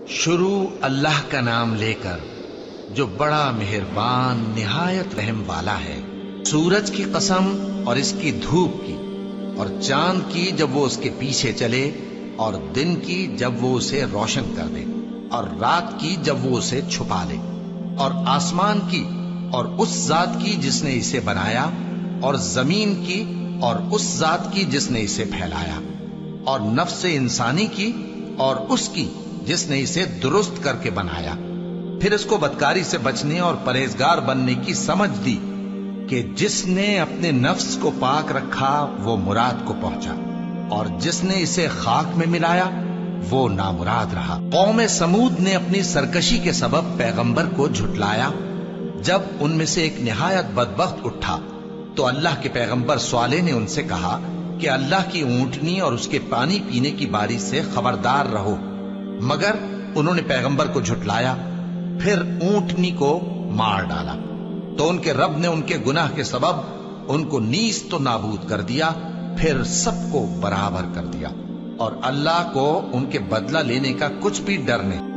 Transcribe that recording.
شروع اللہ کا نام لے کر جو بڑا مہربان نہایت رحم والا ہے۔ سورج کی قسم اور اس کی دھوپ کی، اور چاند کی جب وہ اس کے پیچھے چلے، اور دن کی جب وہ اسے روشن کر دے، اور رات کی جب وہ اسے چھپا لے، اور آسمان کی اور اس ذات کی جس نے اسے بنایا، اور زمین کی اور اس ذات کی جس نے اسے پھیلایا، اور نفس انسانی کی اور اس کی جس نے اسے درست کر کے بنایا۔ پھر اس کو بدکاری سے بچنے اور پرہیزگار بننے کی سمجھ دی کہ جس نے اپنے نفس کو پاک رکھا وہ مراد کو پہنچا، اور جس نے اسے خاک میں ملایا وہ نامراد رہا۔ قوم سمود نے اپنی سرکشی کے سبب پیغمبر کو جھٹلایا۔ جب ان میں سے ایک نہایت بدبخت اٹھا تو اللہ کے پیغمبر صالح نے ان سے کہا کہ اللہ کی اونٹنی اور اس کے پانی پینے کی باری سے خبردار رہو، مگر انہوں نے پیغمبر کو جھٹلایا۔ پھر اونٹنی کو مار ڈالا تو ان کے رب نے ان کے گناہ کے سبب ان کو نیست و نابود کر دیا، پھر سب کو برابر کر دیا، اور اللہ کو ان کے بدلہ لینے کا کچھ بھی ڈر نہیں۔